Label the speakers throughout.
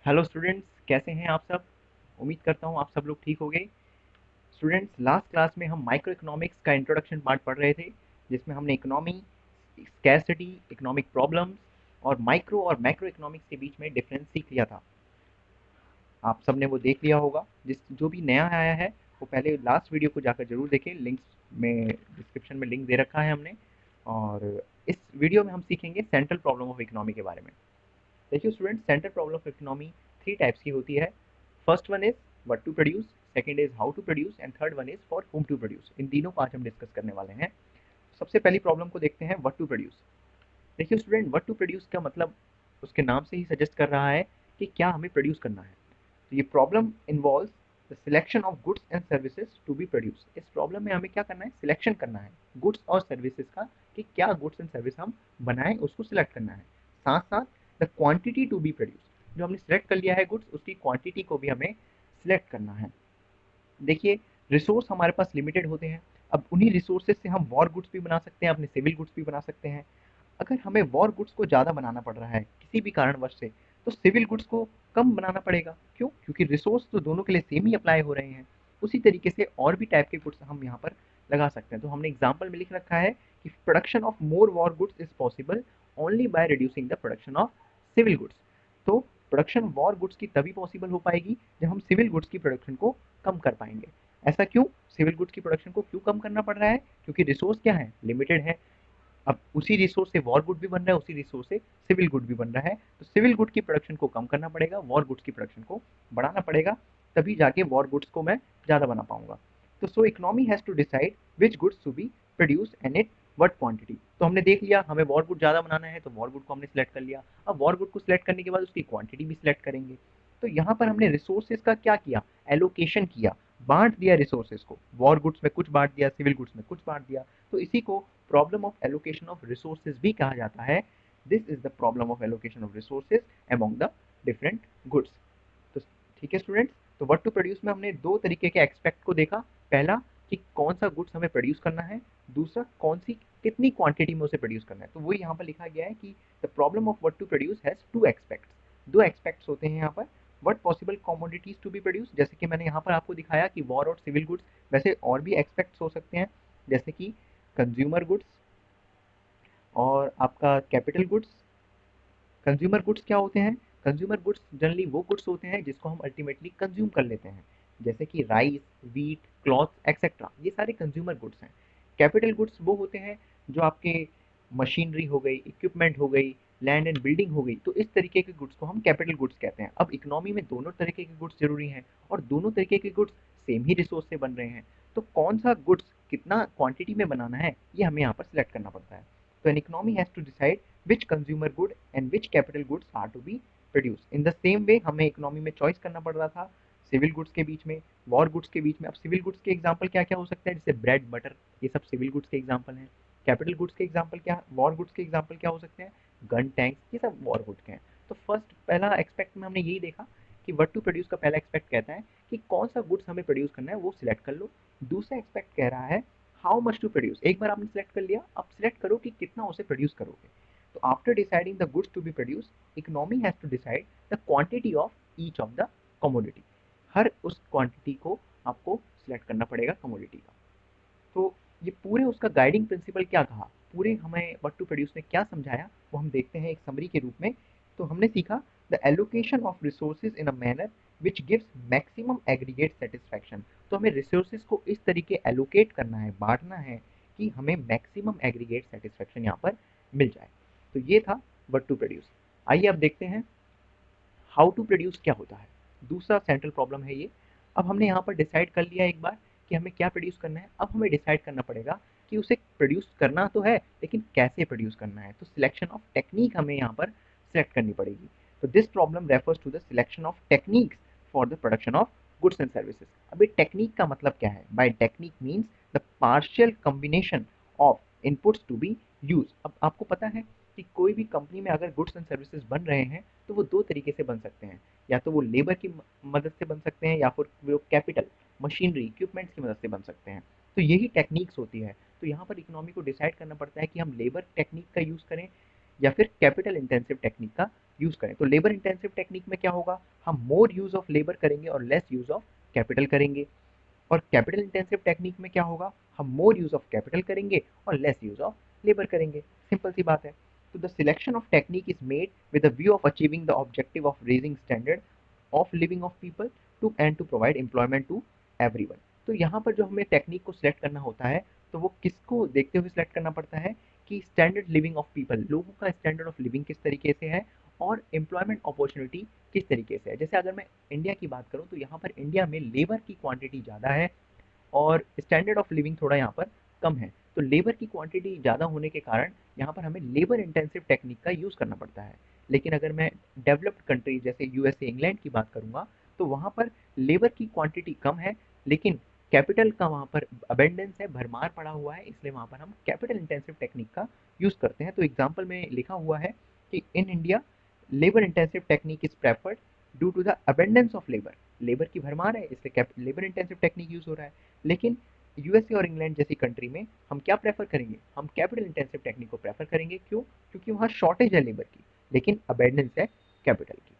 Speaker 1: Hello students, कैसे हैं आप सब। उम्मीद करता हूँ आप सब लोग ठीक हो गए। स्टूडेंट्स, लास्ट क्लास में हम माइक्रो इकोनॉमिक्स का इंट्रोडक्शन पार्ट पढ़ रहे थे, जिसमें हमने इकोनॉमी, स्कैरसिटी, इकोनॉमिक प्रॉब्लम्स और माइक्रो और मैक्रो इकोनॉमिक्स के बीच में डिफरेंस सीख लिया था। आप सब ने वो देख लिया होगा। जो भी नया आया है वो पहले लास्ट वीडियो को जाकर जरूर देखें। लिंक्स में, डिस्क्रिप्शन में लिंक दे रखा है हमने। और इस वीडियो में हम सीखेंगे सेंट्रल प्रॉब्लम ऑफ इकोनॉमी के बारे में। देखिए student, central problem of economy three types की होती है। First one is what to produce, second is how to produce and third one is for whom to produce. इन तीनों को आज हम डिस्कस करने वाले हैं। सबसे पहली प्रॉब्लम को देखते हैं, व्हाट टू प्रोड्यूस। देखिए स्टूडेंट, व्हाट टू प्रोड्यूस का मतलब उसके नाम से ही सजेस्ट कर रहा है कि क्या हमें प्रोड्यूस करना है। तो ये problem involves the selection of goods and services to be produce. इस प्रॉब्लम में हमें क्या करना है, सिलेक्शन करना है गुड्स और सर्विसेज का, कि क्या गुड्स एंड सर्विस हम बनाएं, उसको सिलेक्ट करना है। साथ साथ the quantity to be produce, जो हमने सिलेक्ट कर लिया है गुड्स, उसकी क्वांटिटी को भी हमें सिलेक्ट करना है। देखिए, रिसोर्स हमारे पास लिमिटेड होते हैं। अब उन्हीं रिसोर्सेज से हम वॉर गुड्स भी बना सकते हैं, अपने सिविल गुड्स भी बना सकते हैं। अगर हमें वॉर गुड्स को ज़्यादा बनाना पड़ रहा है किसी भी कारणवश से, तो सिविल गुड्स को कम बनाना पड़ेगा। क्यों? क्योंकि रिसोर्स तो दोनों के लिए सेम ही अप्लाई हो रहे हैं। उसी तरीके से और भी टाइप के गुड्स हम यहाँ पर लगा सकते हैं। तो हमने एग्जाम्पल में लिख रखा है कि production of more war goods is possible only by reducing the production of civil goods. तो प्रोडक्शन वॉर गुड्स की तभी पॉसिबल हो पाएगी जब हम सिविल गुड्स की प्रोडक्शन को कम कर पाएंगे। ऐसा क्यों? सिविल गुड्स की प्रोडक्शन को क्यों कम करना पड़ रहा है? क्योंकि रिसोर्स क्या है, लिमिटेड है। अब उसी रिसोर्स से वॉर गुड भी बन रहा है, उसी रिसोर्स से सिविल गुड भी बन रहा है। तो सिविल गुड की प्रोडक्शन को कम करना पड़ेगा, वॉर गुड्स की प्रोडक्शन को बढ़ाना पड़ेगा, तभी जाके वॉर गुड्स को मैं ज़्यादा बना पाऊंगा। तो so economy has to decide which goods to be produce and it what quantity. तो हमने देख लिया हमें वॉर गुड ज़्यादा बनाना है, तो वॉर गुड को हमने सिलेक्ट कर लिया। अब वॉर गुड को सिलेक्ट करने के बाद उसकी क्वांटिटी भी सिलेक्ट करेंगे। तो यहाँ पर हमने रिसोर्सेज का क्या किया, एलोकेशन किया, बांट दिया रिसोर्सेज को। वॉर गुड्स में कुछ बांट दिया, सिविल गुड्स में कुछ बांट दिया। तो इसी को problem of allocation of resources भी कहा जाता है। This is the problem of allocation of resources among the different goods. तो ठीक है स्टूडेंट्स, तो व्हाट टू प्रोड्यूस में हमने दो तरीके के एक्सपेक्ट को देखा। पहला, कि कौन सा गुड्स हमें प्रोड्यूस करना है। दूसरा, कौन सी कितनी क्वांटिटी में उसे प्रोड्यूस करना है। तो वही यहाँ पर लिखा गया है कि the problem of what to produce has two expects. दो एक्सपेक्ट्स होते हैं यहाँ पर। What possible commodities to be produce, जैसे कि मैंने यहाँ पर आपको दिखाया कि वॉर और सिविल गुड्स, वैसे और भी एक्सपेक्ट्स हो सकते हैं, जैसे कि कंज्यूमर गुड्स और आपका कैपिटल गुड्स। कंज्यूमर गुड्स क्या होते हैं? कंज्यूमर गुड्स जनरली वो गुड्स होते हैं जिसको हम अल्टीमेटली कंज्यूम कर लेते हैं, जैसे कि राइस, वीट, क्लॉथ एक्सेट्रा, ये सारे कंज्यूमर गुड्स हैं। कैपिटल गुड्स वो होते हैं जो आपके मशीनरी हो गई, इक्विपमेंट हो गई, लैंड एंड बिल्डिंग हो गई। तो इस तरीके के गुड्स को हम कैपिटल गुड्स कहते हैं। अब इकोनॉमी में दोनों तरीके के गुड्स जरूरी हैं, और दोनों तरीके के गुड्स सेम ही रिसोर्स से बन रहे हैं। तो कौन सा गुड्स कितना क्वांटिटी में बनाना है, ये हमें यहाँ पर सिलेक्ट करना पड़ता है। तो an economy has to decide which consumer good and which capital goods are to be produced. In the same way हमें इकोनॉमी में चॉइस करना पड़ रहा था सिविल गुड्स के बीच में, वॉर गुड्स के बीच में। अब सिविल गुड्स के एग्जांपल क्या क्या हो सकते हैं, जैसे ब्रेड, बटर, ये सब सिविल गुड्स के एग्जांपल हैं। कैपिटल गुड्स के एग्जांपल क्या, वॉर गुड्स के एग्जांपल क्या हो सकते हैं, गन, टैंक्स, ये सब वॉर गुड्स के हैं। तो फर्स्ट, पहला एक्सपेक्ट में हमने यही देखा कि व्हाट टू प्रोड्यूस का पहला एक्सपेक्ट कहता है कि कौन सा गुड्स हमें प्रोड्यूस करना है वो सिलेक्ट कर लो। दूसरा एक्सपेक्ट कह रहा है हाउ मच टू प्रोड्यूस। एक बार आपने सिलेक्ट कर लिया, अब सिलेक्ट करो कि कितना उसे प्रोड्यूस करोगे। So after deciding the goods to be produced, economy has to decide the quantity of each of the commodity. हर उस क्वांटिटी को आपको सिलेक्ट करना पड़ेगा कमोडिटी का। तो ये पूरे उसका गाइडिंग प्रिंसिपल क्या कहा, पूरे हमें व्हाट टू प्रोड्यूस ने क्या समझाया, वो हम देखते हैं एक समरी के रूप में। तो हमने सीखा the allocation of resources in a manner which gives maximum aggregate satisfaction. तो हमें रिसोर्सेज को इस तरीके एलोकेट करना है, बांटना है, कि हमें मैक्सिमम एग्रीगेट सेटिस्फैक्शन यहाँ पर मिल जाए। तो ये था व्हाट टू प्रोड्यूस। आइए अब देखते हैं हाउ टू प्रोड्यूस क्या होता है। दूसरा सेंट्रल प्रॉब्लम है ये। अब हमने यहाँ पर डिसाइड कर लिया एक बार कि हमें क्या प्रोड्यूस करना है। अब हमें डिसाइड करना पड़ेगा कि उसे प्रोड्यूस करना तो है, लेकिन कैसे प्रोड्यूस करना है। तो सिलेक्शन ऑफ टेक्निक हमें यहाँ पर सिलेक्ट करनी पड़ेगी। तो this problem refers to the selection of techniques for the production of goods and services. अब ये टेक्निक का मतलब क्या है? By technique means the partial combination of inputs to be use. अब आपको पता है कि कोई भी कंपनी में अगर गुड्स एंड सर्विसेज बन रहे हैं, तो वो दो तरीके से बन सकते हैं। या तो वो लेबर की मदद से बन सकते हैं, या फिर वो कैपिटल, मशीनरी, इक्विपमेंट्स की मदद से बन सकते हैं। तो यही टेक्निक्स होती है। तो यहाँ पर इकोनॉमी को डिसाइड करना पड़ता है कि हम लेबर टेक्निक का यूज़ करें या फिर कैपिटल इंटेंसिव टेक्निक का यूज़ करें। तो लेबर इंटेंसिव टेक्निक में क्या होगा, हम मोर यूज़ ऑफ लेबर करेंगे और लेस यूज़ ऑफ कैपिटल करेंगे। और कैपिटल इंटेंसिव टेक्निक में क्या होगा, हम मोर यूज़ ऑफ कैपिटल करेंगे और लेस यूज़ ऑफ लेबर करेंगे। सिंपल सी बात है। तो the selection of technique is made with the view of achieving the objective of raising standard of living of people to and to provide employment to everyone. तो यहाँ पर जो हमें टेक्निक को सिलेक्ट करना होता है, तो वो किसको देखते हुए सिलेक्ट करना पड़ता है कि स्टैंडर्ड लिविंग ऑफ पीपल, लोगों का स्टैंडर्ड ऑफ लिविंग किस तरीके से है और एम्प्लॉयमेंट अपॉर्चुनिटी किस तरीके से है। जैसे अगर मैं इंडिया की बात करूँ तो यहाँ पर इंडिया में लेबर की क्वांटिटी ज़्यादा है और स्टैंडर्ड ऑफ लिविंग थोड़ा यहाँ पर कम है। तो लेबर की क्वांटिटी ज़्यादा होने के कारण यहाँ पर हमें लेबर इंटेंसिव टेक्निक का यूज़ करना पड़ता है। लेकिन अगर मैं डेवलप्ड कंट्री जैसे यूएसए, इंग्लैंड की बात करूँगा, तो वहाँ पर लेबर की क्वांटिटी कम है, लेकिन कैपिटल का वहाँ पर अबेंडेंस है, भरमार पड़ा हुआ है, इसलिए वहाँ पर हम कैपिटल इंटेंसिव टेक्निक का यूज़ करते हैं। तो एग्जाम्पल में लिखा हुआ है कि in India labour intensive technique is preferred due to the abundance of labour, labour की भरमार है इसलिए लेबर इंटेंसिव टेक्निक यूज़ हो रहा है। लेकिन यूएसए और इंग्लैंड जैसी कंट्री में हम क्या प्रेफर करेंगे, हम कैपिटल इंटेंसिव टेक्निक को प्रेफर करेंगे। क्यों? क्योंकि वहाँ शॉर्टेज है लेबर की, लेकिन अबेंडेंस है कैपिटल की।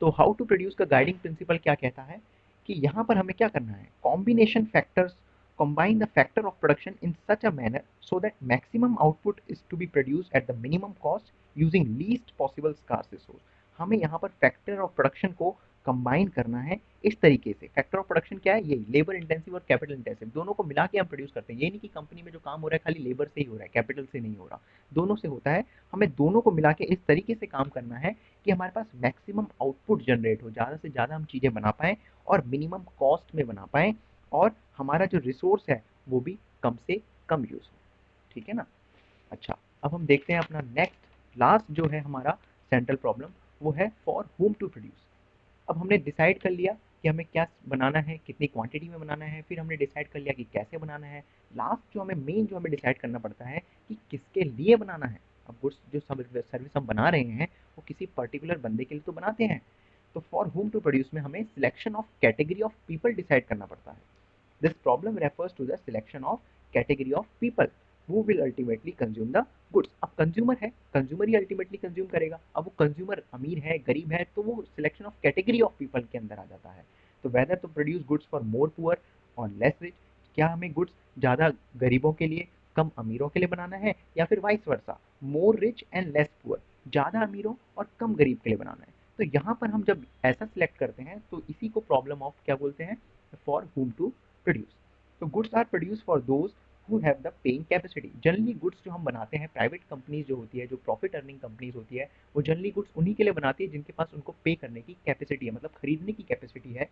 Speaker 1: तो हाउ टू प्रोड्यूस का गाइडिंग प्रिंसिपल क्या कहता है कि यहाँ पर हमें क्या करना है, combination factors combine the factor of production in such a manner so that maximum output is to be produced at the minimum cost using least possible scarce resource। हमें यहाँ पर फैक्टर ऑफ प्रोडक्शन को combine करना है इस तरीके से। Factor of production क्या है, यही लेबर इंटेंसिव और कैपिटल इंटेंसिव दोनों को मिला के हम प्रोड्यूस करते हैं। ये नहीं कि कंपनी में जो काम हो रहा है खाली लेबर से ही हो रहा है, कैपिटल से नहीं हो रहा, दोनों से होता है। हमें दोनों को मिला के इस तरीके से काम करना है कि हमारे पास मैक्सिमम आउटपुट जनरेट हो, ज़्यादा से ज़्यादा हम चीज़ें बना पाएँ और मिनिमम कॉस्ट में बना पाएँ और हमारा जो रिसोर्स है वो भी कम से कम यूज़ हो। ठीक है ना। अच्छा, अब हम देखते हैं अपना नेक्स्ट लास्ट जो है हमारा सेंट्रल प्रॉब्लम, वो है फॉर होम टू प्रोड्यूस। अब हमने डिसाइड कर लिया कि हमें क्या बनाना है, कितनी क्वांटिटी में बनाना है, फिर हमने डिसाइड कर लिया कि कैसे बनाना है। लास्ट जो हमें मेन जो हमें डिसाइड करना पड़ता है कि किसके लिए बनाना है। अब गुड्स जो सर्विस हम बना रहे हैं वो किसी पर्टिकुलर बंदे के लिए तो बनाते हैं। तो फॉर होम टू प्रोड्यूस में हमें selection of category of people decide करना पड़ता है। This problem refers to the selection of category of people who will ultimately consume the goods। अब कंज्यूमर है, कंज्यूमर ही अल्टीमेटली कंज्यूम करेगा। अब वो कंज्यूमर अमीर है, गरीब है, तो वो selection of category of people के अंदर आ जाता है। तो whether to produce goods for more poor और लेस रिच, क्या हमें गुड्स ज़्यादा गरीबों के लिए कम अमीरों के लिए बनाना है, या फिर vice versa more rich and less poor, ज़्यादा अमीरों और कम गरीब के लिए बनाना है। तो यहाँ पर हम जब ऐसा सिलेक्ट करते हैं तो इसी को प्रॉब्लम ऑफ क्या बोलते हैं, फॉर हुम टू प्रोड्यूस। तो goods are produce for those who have the paying capacity। Generally goods जो हम बनाते हैं, प्राइवेट कंपनीज जो होती है, जो प्रॉफिट अर्निंग कंपनीज होती है, वो जनरली गुड्स उन्हीं के लिए बनाती है जिनके पास उनको पे करने की कैपेसिटी है, मतलब खरीदने की कैपेसिटी है।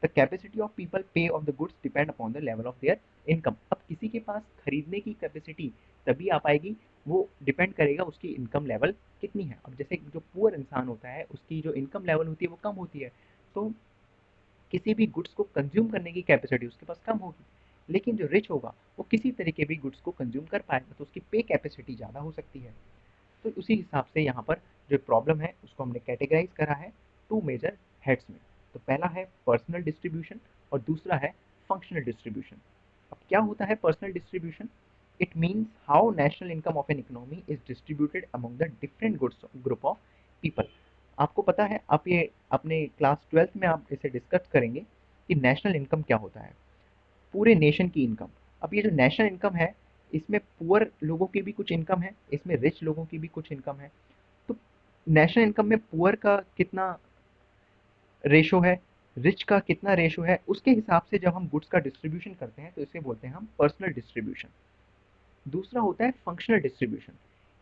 Speaker 1: द कैपेसिटी ऑफ पीपल पे of the goods depend upon the level of their income. अब किसी के पास खरीदने की कैपेसिटी तभी आ पाएगी, वो डिपेंड करेगा उसकी इनकम लेवल कितनी है। अब जैसे जो पुअर इंसान होता है उसकी जो इनकम लेवल होती है वो कम होती है, तो किसी भी गुड्स को कंज्यूम करने की कैपेसिटी उसके पास कम होगी। लेकिन जो रिच होगा वो किसी तरीके भी गुड्स को कंज्यूम कर पाएगा, तो उसकी पे कैपेसिटी ज़्यादा हो सकती है। तो उसी हिसाब से यहाँ पर जो प्रॉब्लम है उसको हमने कैटेगराइज करा है टू मेजर हेड्स में। तो पहला है पर्सनल डिस्ट्रीब्यूशन और दूसरा है फंक्शनल डिस्ट्रीब्यूशन। अब क्या होता है personal distribution? It means how national income of an economy is distributed among the different goods group of people. आपको पता है, आप ये अपने क्लास 12th में आप इसे डिस्कस करेंगे कि नेशनल इनकम क्या होता है, पूरे नेशन की इनकम। अब ये जो नेशनल इनकम है इसमें पुअर लोगों की भी कुछ इनकम है, इसमें रिच लोगों की भी कुछ इनकम है। तो नेशनल इनकम में पुअर का कितना रेशो है, रिच का कितना रेशो है, उसके हिसाब से जब हम गुड्स का डिस्ट्रीब्यूशन करते हैं तो इसे बोलते हैं हम पर्सनल डिस्ट्रीब्यूशन। दूसरा होता है functional distribution.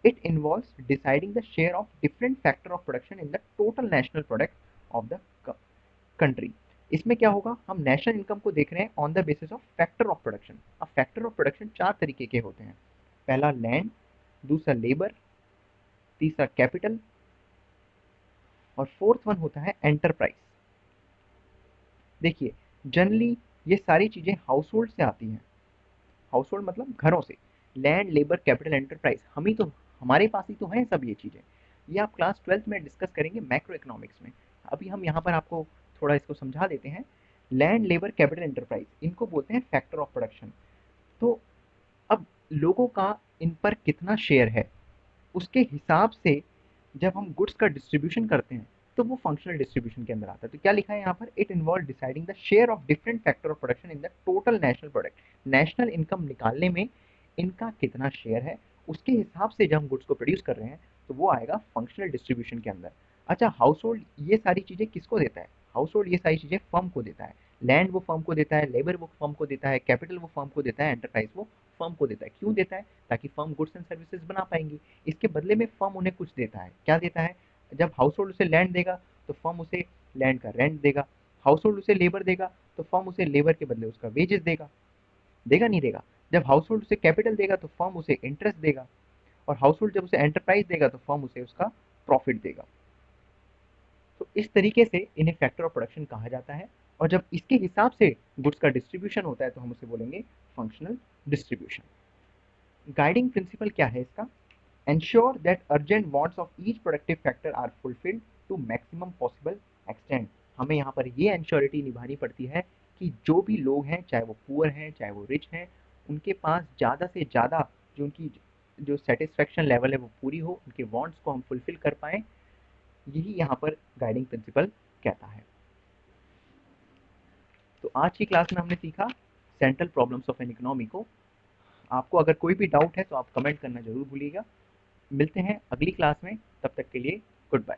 Speaker 1: It involves deciding the share of different factor of production in the total national product of the country. इसमें क्या होगा, हम नेशनल इनकम को देख रहे हैं on the basis of factor of production. अब फैक्टर ऑफ प्रोडक्शन चार तरीके के होते हैं। पहला लैंड, दूसरा लेबर, तीसरा कैपिटल और फोर्थ वन होता है एंटरप्राइज। देखिए जनरली ये सारी चीज़ें हाउस होल्ड से आती हैं, हाउस होल्ड मतलब घरों से। लैंड, लेबर, कैपिटल, एंटरप्राइज हम ही तो, हमारे पास ही तो हैं सब ये चीज़ें। ये आप क्लास 12th में डिस्कस करेंगे मैक्रो इकोनॉमिक्स में। अभी हम यहाँ पर आपको थोड़ा इसको समझा देते हैं। लैंड, लेबर, कैपिटल, एंटरप्राइज इनको बोलते हैं फैक्टर ऑफ प्रोडक्शन। तो अब लोगों का इन पर कितना शेयर है उसके हिसाब से जब हम गुड्स का डिस्ट्रीब्यूशन करते हैं तो वो फंक्शनल डिस्ट्रीब्यूशन के अंदर आता है। तो क्या लिखा है यहाँ पर, it involve deciding the share of different factor of production in the total national product. National income निकालने में इनका कितना शेयर है, उसके हिसाब से जब हम गुड्स को प्रोड्यूस कर रहे हैं तो वो आएगा फंक्शनल डिस्ट्रीब्यूशन के अंदर। अच्छा, हाउस होल्ड ये सारी चीजें किसको देता है, हाउस होल्ड ये सारी चीजें फर्म को देता है। लैंड वो फर्म को देता है, लेबर वो फर्म को देता है, कैपिटल वो फर्म को देता है, एंटरप्राइज वो फर्म को देता है। क्यों देता है, ताकि फर्म गुड्स एंड सर्विसेज बना पाएंगी। इसके बदले में फर्म उन्हें कुछ देता है, क्या देता है, जब हाउस होल्ड उसे लैंड देगा तो फर्म उसे लैंड का रेंट देगा। हाउस होल्ड उसे लेबर देगा तो फर्म उसे लेबर के बदले उसका वेजेस देगा, देगा नहीं देगा। जब हाउस होल्ड उसे कैपिटल देगा तो फर्म उसे इंटरेस्ट देगा, और हाउस होल्ड जब उसे एंटरप्राइज देगा तो फर्म उसे उसका प्रॉफिट देगा। तो इस तरीके से इन्हें फैक्टर ऑफ प्रोडक्शन कहा जाता है। और जब इसके हिसाब से गुड्स का डिस्ट्रीब्यूशन होता है तो हम उसे बोलेंगे फंक्शनल डिस्ट्रीब्यूशन। गाइडिंग प्रिंसिपल क्या है इसका, ensure that urgent wants of each productive factor are fulfilled to maximum possible extent. हमें यहाँ पर ये एंश्योरिटी निभानी पड़ती है कि जो भी लोग हैं, चाहे वो पुअर हैं चाहे वो रिच हैं, उनके पास ज़्यादा से ज़्यादा जो उनकी जो सेटिस्फेक्शन लेवल है वो पूरी हो, उनके वांट्स को हम फुलफिल कर पाएँ। यही यहाँ पर गाइडिंग प्रिंसिपल कहता है। तो आज की क्लास में हमने सीखा central problems of an economy को। आपको अगर कोई भी डाउट है तो आप कमेंट करना जरूर भूलिएगा। मिलते हैं अगली क्लास में, तब तक के लिए गुड बाय।